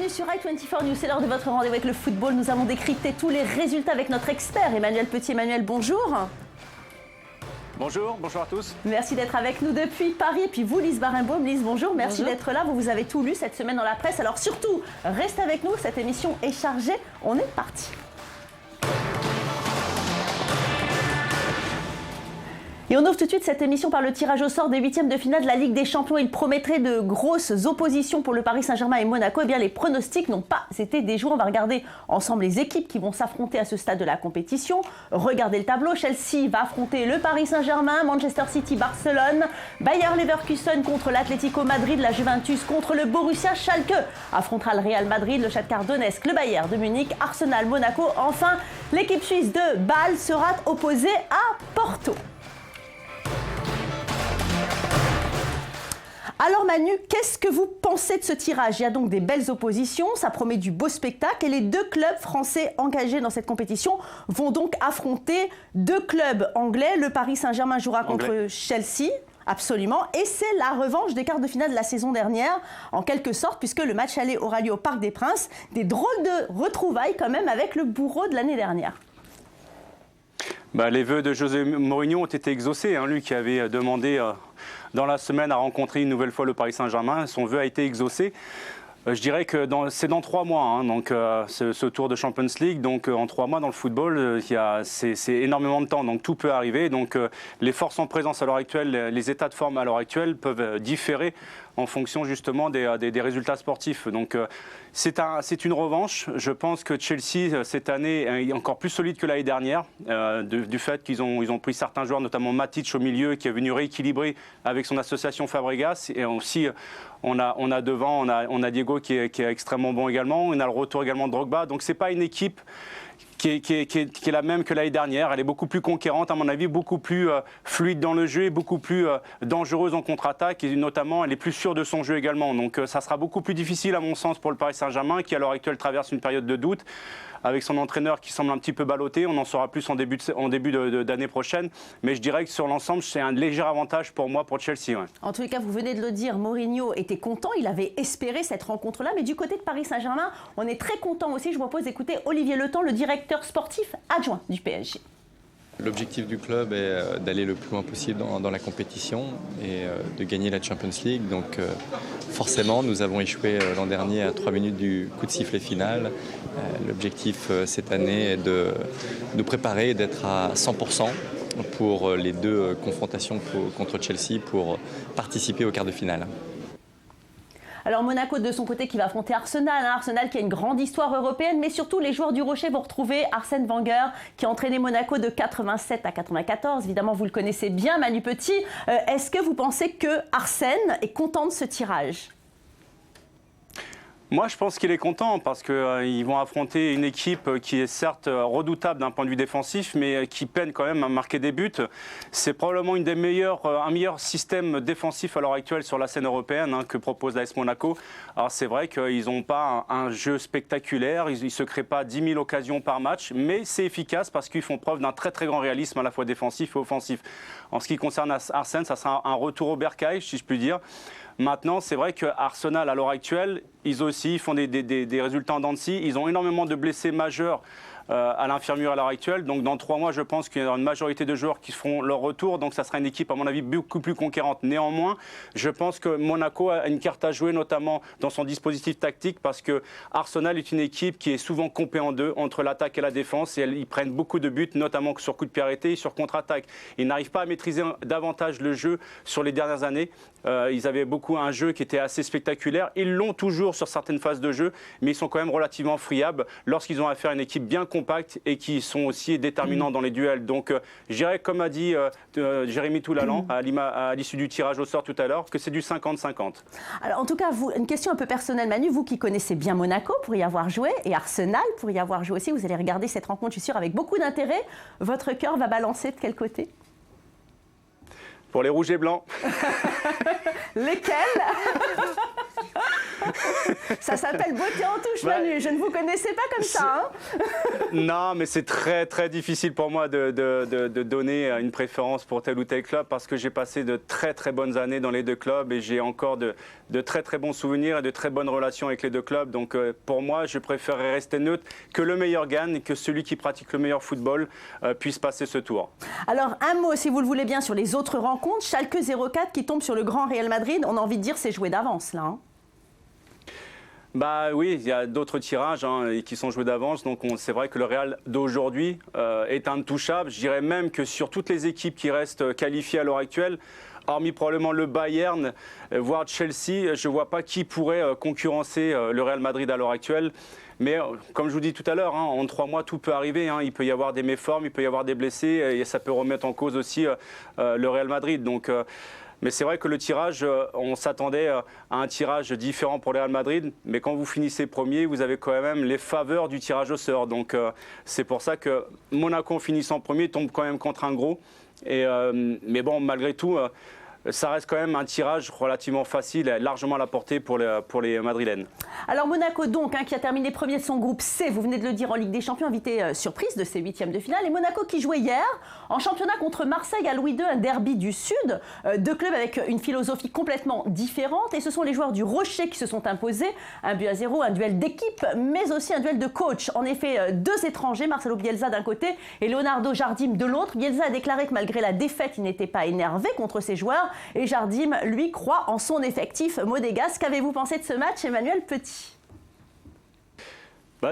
bienvenue sur i24 News. C'est l'heure de votre rendez-vous avec le football. Nous allons décrypter tous les résultats avec notre expert Emmanuel Petit. Emmanuel, bonjour. Bonjour, bonjour à tous. Merci d'être avec nous depuis Paris. Et puis vous, Lise Barenbaum. Lise, bonjour, merci d'être là. Vous avez tout lu cette semaine dans la presse. Alors surtout, restez avec nous, cette émission est chargée. On est parti. Et on ouvre tout de suite cette émission par le tirage au sort des huitièmes de finale de la Ligue des Champions. Il promettrait de grosses oppositions pour le Paris Saint-Germain et Monaco. Eh bien, les pronostics n'ont pas été déjoués. On va regarder ensemble les équipes qui vont s'affronter à ce stade de la compétition. Regardez le tableau. Chelsea va affronter le Paris Saint-Germain, Manchester City, Barcelone, Bayer Leverkusen contre l'Atlético Madrid, la Juventus contre le Borussia Schalke affrontera le Real Madrid, le Shakhtar Donetsk, le Bayern de Munich, Arsenal, Monaco. Enfin, l'équipe suisse de Bâle sera opposée à Porto. Alors Manu, qu'est-ce que vous pensez de ce tirage? Il y a donc des belles oppositions, ça promet du beau spectacle et les deux clubs français engagés dans cette compétition vont donc affronter deux clubs anglais. Le Paris Saint-Germain jouera contre Chelsea. Absolument, et c'est la revanche des quarts de finale de la saison dernière, en quelque sorte, puisque le match aller aura lieu au Parc des Princes. Des drôles de retrouvailles quand même avec le bourreau de l'année dernière. Les vœux de José Mourinho ont été exaucés. Lui qui avait demandé dans la semaine à rencontrer une nouvelle fois le Paris Saint-Germain, son vœu a été exaucé. Je dirais que c'est dans 3 mois, ce tour de Champions League. Donc en 3 mois dans le football, c'est énormément de temps, donc tout peut arriver. Donc les forces en présence à l'heure actuelle, les états de forme à l'heure actuelle peuvent différer en fonction justement des résultats sportifs. Donc c'est une revanche. Je pense que Chelsea cette année est encore plus solide que l'année dernière, du fait qu'ils ont pris certains joueurs, notamment Matic au milieu, qui est venu rééquilibrer avec son association Fabregas. Et aussi on a devant, on a Diego qui est extrêmement bon également. On a le retour également de Drogba. Donc c'est pas une équipe qui est la même que l'année dernière. Elle est beaucoup plus conquérante, à mon avis, beaucoup plus fluide dans le jeu et beaucoup plus dangereuse en contre-attaque. Et notamment, elle est plus sûre de son jeu également. Donc ça sera beaucoup plus difficile, à mon sens, pour le Paris Saint-Germain, qui à l'heure actuelle traverse une période de doute. Avec son entraîneur qui semble un petit peu ballotté, on en saura plus en début d'année prochaine. Mais je dirais que sur l'ensemble, c'est un léger avantage pour moi, pour Chelsea. Ouais. En tous les cas, vous venez de le dire, Mourinho était content, il avait espéré cette rencontre-là. Mais du côté de Paris Saint-Germain, on est très content aussi. Je vous propose d'écouter Olivier Letemps, le directeur sportif adjoint du PSG. L'objectif du club est d'aller le plus loin possible dans la compétition et de gagner la Champions League. Donc forcément, nous avons échoué l'an dernier à 3 minutes du coup de sifflet final. L'objectif cette année est de nous préparer et d'être à 100% pour les deux confrontations contre Chelsea pour participer au quart de finale. Alors Monaco de son côté qui va affronter Arsenal, Arsenal qui a une grande histoire européenne, mais surtout les joueurs du Rocher vont retrouver Arsène Wenger qui a entraîné Monaco de 87 à 94. Évidemment, vous le connaissez bien, Manu Petit. Est-ce que vous pensez que Arsène est content de ce tirage ? Moi, je pense qu'il est content parce qu'ils vont affronter une équipe qui est certes redoutable d'un point de vue défensif, mais qui peine quand même à marquer des buts. C'est probablement un meilleur système défensif à l'heure actuelle sur la scène européenne que propose l'AS Monaco. Alors c'est vrai qu'ils n'ont pas un jeu spectaculaire, ils ne se créent pas 10 000 occasions par match, mais c'est efficace parce qu'ils font preuve d'un très très grand réalisme à la fois défensif et offensif. En ce qui concerne Arsène, ça sera un retour au bercail, si je puis dire. Maintenant, c'est vrai qu'Arsenal, à l'heure actuelle, ils font des résultats en dents de scie. Ils ont énormément de blessés majeurs à l'infirmerie à l'heure actuelle. Donc dans 3 mois, je pense qu'il y aura une majorité de joueurs qui feront leur retour. Donc ça sera une équipe, à mon avis, beaucoup plus conquérante. Néanmoins, je pense que Monaco a une carte à jouer, notamment dans son dispositif tactique, parce que Arsenal est une équipe qui est souvent coupée en deux entre l'attaque et la défense. Et ils prennent beaucoup de buts, notamment sur coup de pied arrêté et sur contre-attaque. Ils n'arrivent pas à maîtriser davantage le jeu sur les dernières années. Ils avaient un jeu qui était assez spectaculaire. Ils l'ont toujours sur certaines phases de jeu, mais ils sont quand même relativement friables lorsqu'ils ont affaire à une équipe bien compacte et qui sont aussi déterminants dans les duels. Donc je dirais, comme a dit Jérémy Toulalan à l'issue du tirage au sort tout à l'heure, que c'est du 50-50. Alors en tout cas, une question un peu personnelle, Manu, vous qui connaissez bien Monaco pour y avoir joué et Arsenal pour y avoir joué aussi, vous allez regarder cette rencontre, je suis sûre, avec beaucoup d'intérêt. Votre cœur va balancer de quel côté ? Pour les rouges et blancs. Lesquels ? Ça s'appelle beauté en touche, Manu. Je ne vous connaissais pas comme ça. Non, mais c'est très très difficile pour moi de donner une préférence pour tel ou tel club parce que j'ai passé de très très bonnes années dans les deux clubs et j'ai encore de très très bons souvenirs et de très bonnes relations avec les deux clubs. Donc pour moi, je préférerais rester neutre, que le meilleur gagne et que celui qui pratique le meilleur football puisse passer ce tour. Alors un mot, si vous le voulez bien, sur les autres rencontres. Schalke 04 qui tombe sur le grand Real Madrid. On a envie de dire c'est joué d'avance là. Bah oui, il y a d'autres tirages qui sont joués d'avance. Donc c'est vrai que le Real d'aujourd'hui est intouchable. Je dirais même que sur toutes les équipes qui restent qualifiées à l'heure actuelle, hormis probablement le Bayern, voire Chelsea, je ne vois pas qui pourrait concurrencer le Real Madrid à l'heure actuelle. Mais comme je vous dis tout à l'heure, en 3 mois, tout peut arriver. Il peut y avoir des méformes, il peut y avoir des blessés et ça peut remettre en cause aussi le Real Madrid. Donc, mais c'est vrai que le tirage, on s'attendait à un tirage différent pour le Real Madrid. Mais quand vous finissez premier, vous avez quand même les faveurs du tirage au sort. Donc c'est pour ça que Monaco, en finissant premier, tombe quand même contre un gros. Mais bon, malgré tout, ça reste quand même un tirage relativement facile, largement à la portée pour les Madrilènes. Alors Monaco donc, qui a terminé premier de son groupe C, vous venez de le dire, en Ligue des Champions, invité surprise de ses 8e de finale. Et Monaco qui jouait hier en championnat contre Marseille à Louis II, un derby du Sud. Deux clubs avec une philosophie complètement différente. Et ce sont les joueurs du Rocher qui se sont imposés. 1-0, un duel d'équipe, mais aussi un duel de coach. En effet, 2 étrangers, Marcelo Bielsa d'un côté et Leonardo Jardim de l'autre. Bielsa a déclaré que malgré la défaite, il n'était pas énervé contre ses joueurs. Et Jardim, lui, croit en son effectif monégasque. Qu'avez-vous pensé de ce match, Emmanuel Petit ?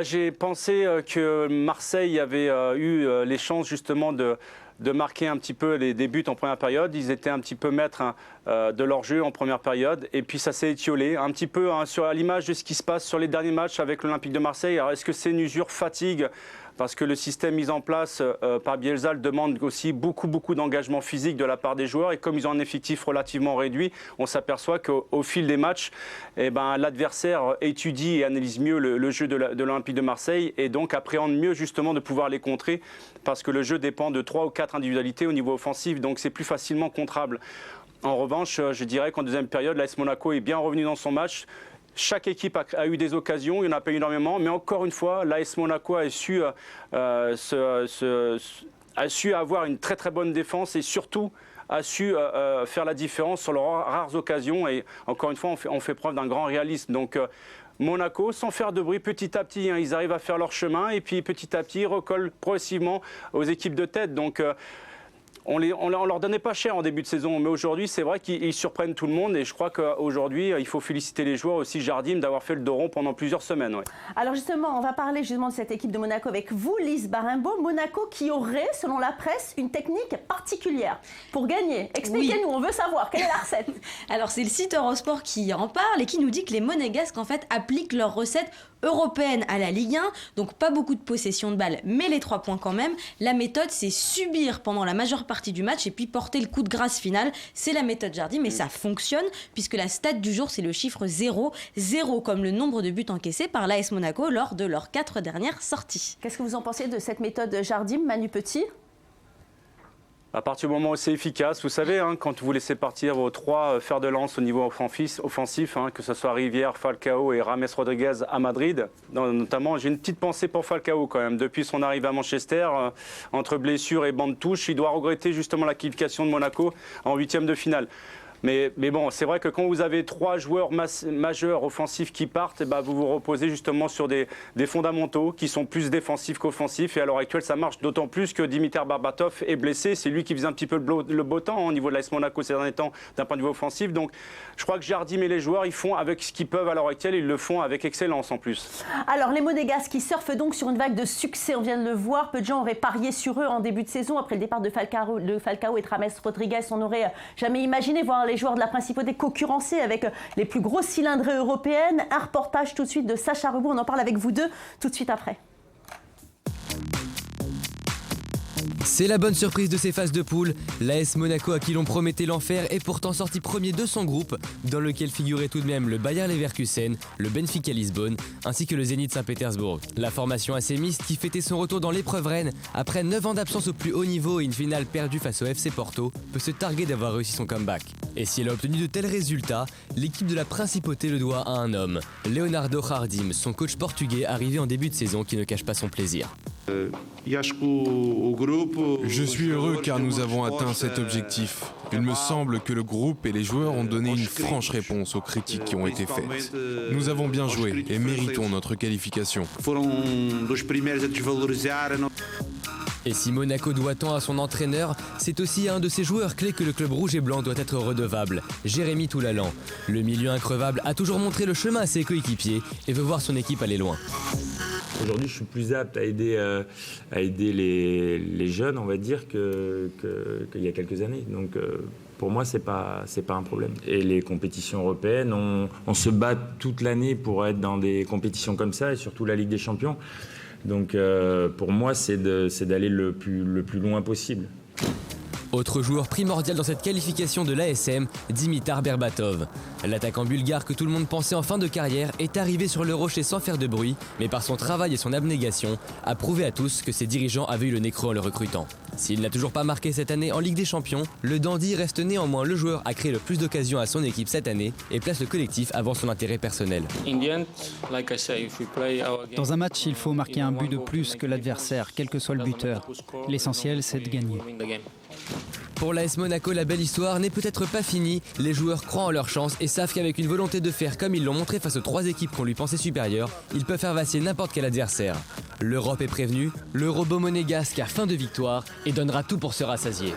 J'ai pensé que Marseille avait eu les chances justement de marquer un petit peu des buts en première période. Ils étaient un petit peu maîtres de leur jeu en première période. Et puis ça s'est étiolé un petit peu à l'image de ce qui se passe sur les derniers matchs avec l'Olympique de Marseille. Alors est-ce que c'est une usure fatigue ? Parce que le système mis en place par Bielsa demande aussi beaucoup d'engagement physique de la part des joueurs. Et comme ils ont un effectif relativement réduit, on s'aperçoit qu'au fil des matchs, l'adversaire étudie et analyse mieux le jeu de l'Olympique de Marseille et donc appréhende mieux justement de pouvoir les contrer parce que le jeu dépend de 3 ou 4 individualités au niveau offensif, donc c'est plus facilement contrable. En revanche, je dirais qu'en deuxième période, l'AS Monaco est bien revenu dans son match. Chaque équipe a eu des occasions, il n'y en a pas eu énormément, mais encore une fois, l'AS Monaco a su avoir une très très bonne défense et surtout a su faire la différence sur leurs rares occasions. Et encore une fois, on fait preuve d'un grand réalisme. Donc Monaco, sans faire de bruit, petit à petit, ils arrivent à faire leur chemin et puis petit à petit, ils recollent progressivement aux équipes de tête. Donc on leur donnait pas cher en début de saison, mais aujourd'hui, c'est vrai qu'ils surprennent tout le monde et je crois qu'aujourd'hui, il faut féliciter les joueurs aussi, Jardim, d'avoir fait le dos rond pendant plusieurs semaines. Ouais. Alors justement, on va parler justement de cette équipe de Monaco avec vous, Lise Barimbaud. Monaco qui aurait, selon la presse, une technique particulière pour gagner. Expliquez-nous, on veut savoir, quelle est la recette ? Alors c'est le site Eurosport qui en parle et qui nous dit que les Monégasques en fait appliquent leur recette européenne à la Ligue 1, donc pas beaucoup de possession de balles, mais les 3 points quand même. La méthode, c'est subir pendant la majeure partie du match et puis porter le coup de grâce final. C'est la méthode Jardim, mais ça fonctionne puisque la stat du jour, c'est le chiffre 0. 0 comme le nombre de buts encaissés par l'AS Monaco lors de leurs 4 dernières sorties. Qu'est-ce que vous en pensez de cette méthode Jardim, Manu Petit ? À partir du moment où c'est efficace, vous savez, quand vous laissez partir vos 3 fers de lance au niveau offensif, que ce soit Rivière, Falcao et James Rodriguez à Madrid, notamment, j'ai une petite pensée pour Falcao quand même. Depuis son arrivée à Manchester, entre blessures et banc de touche, il doit regretter justement la qualification de Monaco en 8e de finale. Mais bon, c'est vrai que quand vous avez 3 joueurs majeurs offensifs qui partent, vous vous reposez justement sur des fondamentaux qui sont plus défensifs qu'offensifs. Et à l'heure actuelle, ça marche d'autant plus que Dimitar Berbatov est blessé. C'est lui qui faisait un petit peu le beau temps au niveau de l'AS Monaco ces derniers temps d'un point de vue offensif. Donc je crois que Jardim et les joueurs, ils font avec ce qu'ils peuvent à l'heure actuelle. Ils le font avec excellence en plus. Alors les Monégasques qui surfent donc sur une vague de succès, on vient de le voir. Peu de gens auraient parié sur eux en début de saison. Après le départ de Falcao et de James Rodriguez, on n'aurait jamais imaginé voir les joueurs de la principauté concurrencés avec les plus grosses cylindrées européennes. Un reportage tout de suite de Sacha Reboux, on en parle avec vous deux tout de suite après. C'est la bonne surprise de ces phases de poule. L'AS Monaco à qui l'on promettait l'enfer est pourtant sorti premier de son groupe, dans lequel figurait tout de même le Bayer Leverkusen, le Benfica Lisbonne, ainsi que le Zénith Saint-Pétersbourg. La formation AC mixte qui fêtait son retour dans l'épreuve reine, après 9 ans d'absence au plus haut niveau et une finale perdue face au FC Porto, peut se targuer d'avoir réussi son comeback. Et si elle a obtenu de tels résultats, l'équipe de la Principauté le doit à un homme, Leonardo Jardim, son coach portugais arrivé en début de saison qui ne cache pas son plaisir. Je suis heureux car nous avons atteint cet objectif. Il me semble que le groupe et les joueurs ont donné une franche réponse aux critiques qui ont été faites. Nous avons bien joué et méritons notre qualification. Et si Monaco doit tant à son entraîneur, c'est aussi à un de ses joueurs clés que le club rouge et blanc doit être redevable, Jérémy Toulalan. Le milieu increvable a toujours montré le chemin à ses coéquipiers et veut voir son équipe aller loin. Aujourd'hui, je suis plus apte à aider les jeunes, on va dire, qu'il y a quelques années. Donc, pour moi, c'est pas un problème. Et les compétitions européennes, on se bat toute l'année pour être dans des compétitions comme ça, et surtout la Ligue des Champions. Donc, pour moi, c'est d'aller le plus loin possible. Autre joueur primordial dans cette qualification de l'ASM, Dimitar Berbatov. L'attaquant bulgare que tout le monde pensait en fin de carrière est arrivé sur le rocher sans faire de bruit, mais par son travail et son abnégation, a prouvé à tous que ses dirigeants avaient eu le nez creux en le recrutant. S'il n'a toujours pas marqué cette année en Ligue des Champions, le Dandy reste néanmoins le joueur à créer le plus d'occasions à son équipe cette année et place le collectif avant son intérêt personnel. Dans un match, il faut marquer un but de plus que l'adversaire, quel que soit le buteur. L'essentiel, c'est de gagner. Pour l'AS Monaco, la belle histoire n'est peut-être pas finie. Les joueurs croient en leur chance et savent qu'avec une volonté de faire comme ils l'ont montré face aux 3 équipes qu'on lui pensait supérieures, ils peuvent faire vaciller n'importe quel adversaire. L'Europe est prévenue, le robot monégasque a faim de victoire et donnera tout pour se rassasier.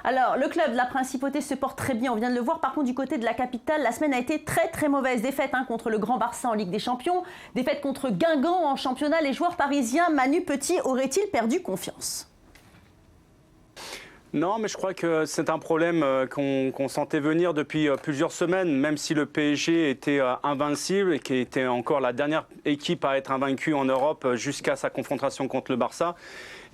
Alors, le club de la Principauté se porte très bien, on vient de le voir. Par contre, du côté de la capitale, la semaine a été très très mauvaise. Défaite contre le Grand Barça en Ligue des Champions, défaite contre Guingamp en championnat. Les joueurs parisiens, Manu Petit, auraient-ils perdu confiance ? Non, mais je crois que c'est un problème qu'on sentait venir depuis plusieurs semaines, même si le PSG était invincible et qui était encore la dernière équipe à être invaincue en Europe jusqu'à sa confrontation contre le Barça.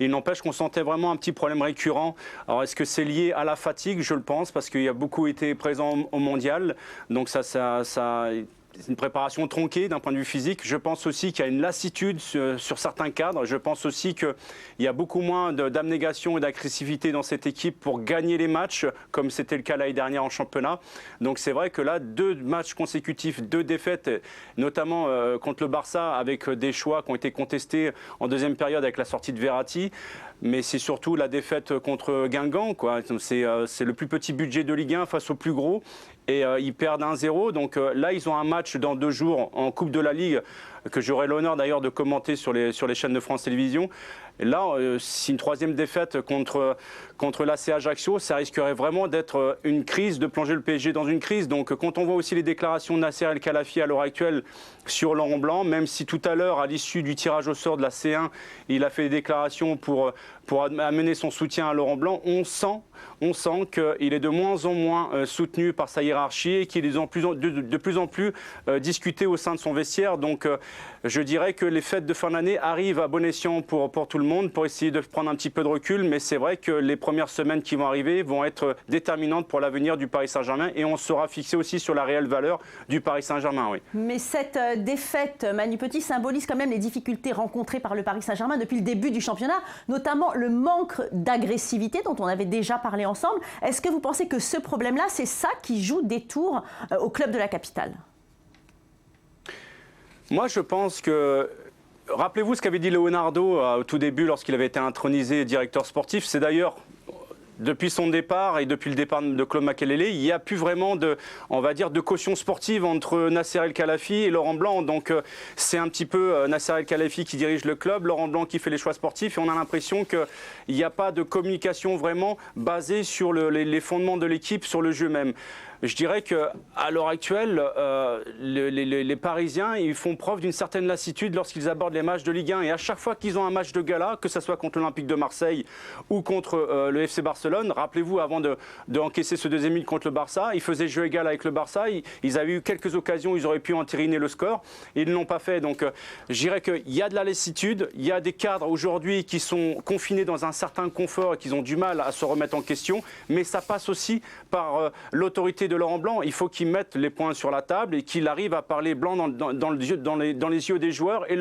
Il n'empêche qu'on sentait vraiment un petit problème récurrent. Alors, est-ce que c'est lié à la fatigue ? Je le pense, parce qu'il y a beaucoup été présent au mondial. Donc c'est une préparation tronquée d'un point de vue physique. Je pense aussi qu'il y a une lassitude sur certains cadres. Je pense aussi qu'il y a beaucoup moins d'abnégation et d'agressivité dans cette équipe pour gagner les matchs, comme c'était le cas l'année dernière en championnat. Donc c'est vrai que là, 2 matchs consécutifs, 2 défaites, notamment contre le Barça, avec des choix qui ont été contestés en deuxième période avec la sortie de Verratti. Mais c'est surtout la défaite contre Guingamp, quoi. C'est le plus petit budget de Ligue 1 face au plus gros. Et ils perdent 1-0. Donc là, ils ont un match dans 2 jours en Coupe de la Ligue que j'aurai l'honneur d'ailleurs de commenter sur les chaînes de France Télévisions. Et là, si une 3e défaite contre l'AC Ajaccio, ça risquerait vraiment d'être une crise, de plonger le PSG dans une crise. Donc quand on voit aussi les déclarations de Nasser El Khelaifi à l'heure actuelle sur Laurent Blanc, même si tout à l'heure, à l'issue du tirage au sort de la C1, il a fait des déclarations pour amener son soutien à Laurent Blanc, on sent qu'il est de moins en moins soutenu par sa hiérarchie et qu'il est de plus en plus discuté au sein de son vestiaire. Donc je dirais que les fêtes de fin d'année arrivent à bon escient pour tout le monde, pour essayer de prendre un petit peu de recul. Mais c'est vrai que les premières semaines qui vont arriver vont être déterminantes pour l'avenir du Paris Saint-Germain. Et on sera fixé aussi sur la réelle valeur du Paris Saint-Germain, oui. Mais cette défaite, Manu Petit, symbolise quand même les difficultés rencontrées par le Paris Saint-Germain depuis le début du championnat, notamment le manque d'agressivité dont on avait déjà parlé ensemble. Est-ce que vous pensez que ce problème-là, c'est ça qui joue des tours au club de la capitale ? Moi, je pense que... Rappelez-vous ce qu'avait dit Leonardo au tout début lorsqu'il avait été intronisé directeur sportif. C'est d'ailleurs... Depuis son départ et depuis le départ de Claude Makélélé, il n'y a plus vraiment de caution sportive entre Nasser El Khelaifi et Laurent Blanc. Donc c'est un petit peu Nasser El Khelaifi qui dirige le club, Laurent Blanc qui fait les choix sportifs. Et on a l'impression qu'il n'y a pas de communication vraiment basée sur les fondements de l'équipe, sur le jeu même. Je dirais qu'à l'heure actuelle, les Parisiens, ils font preuve d'une certaine lassitude lorsqu'ils abordent les matchs de Ligue 1. Et à chaque fois qu'ils ont un match de gala, que ce soit contre l'Olympique de Marseille ou contre le FC Barcelone, rappelez-vous, avant de encaisser ce 2e but contre le Barça, ils faisaient jeu égal avec le Barça. Ils avaient eu quelques occasions, ils auraient pu entériner le score. Et ils ne l'ont pas fait. Donc je dirais qu'il y a de la lassitude. Il y a des cadres aujourd'hui qui sont confinés dans un certain confort et qui ont du mal à se remettre en question. Mais ça passe aussi par l'autorité de Laurent Blanc. Il faut qu'il mette les points sur la table et qu'il arrive à parler blanc dans les yeux des joueurs et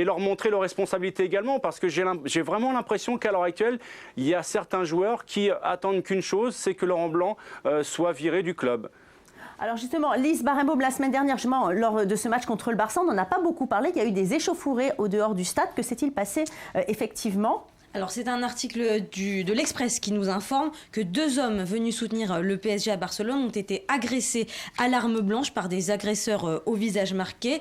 leur montrer leurs responsabilités également. Parce que j'ai vraiment l'impression qu'à l'heure actuelle, il y a certains joueurs qui attendent qu'une chose, c'est que Laurent Blanc soit viré du club. Alors justement, Lise Barenbaum, la semaine dernière, lors de ce match contre le Barça, on n'en a pas beaucoup parlé. Il y a eu des échauffourées au dehors du stade. Que s'est-il passé effectivement ? Alors c'est un article de l'Express qui nous informe que 2 hommes venus soutenir le PSG à Barcelone ont été agressés à l'arme blanche par des agresseurs au visage masqué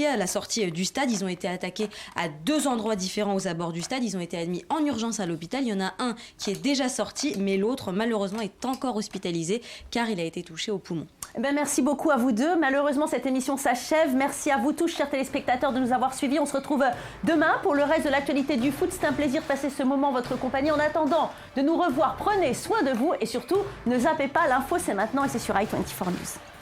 à la sortie du stade. Ils ont été attaqués à 2 endroits différents aux abords du stade. Ils ont été admis en urgence à l'hôpital. Il y en a un qui est déjà sorti, mais l'autre malheureusement est encore hospitalisé car il a été touché au poumon. Merci beaucoup à vous deux. Malheureusement, cette émission s'achève. Merci à vous tous, chers téléspectateurs, de nous avoir suivis. On se retrouve demain pour le reste de l'actualité du foot. C'est un plaisir de passer ce moment en votre compagnie. En attendant de nous revoir, prenez soin de vous et surtout, ne zappez pas. L'info, c'est maintenant et c'est sur i24 News.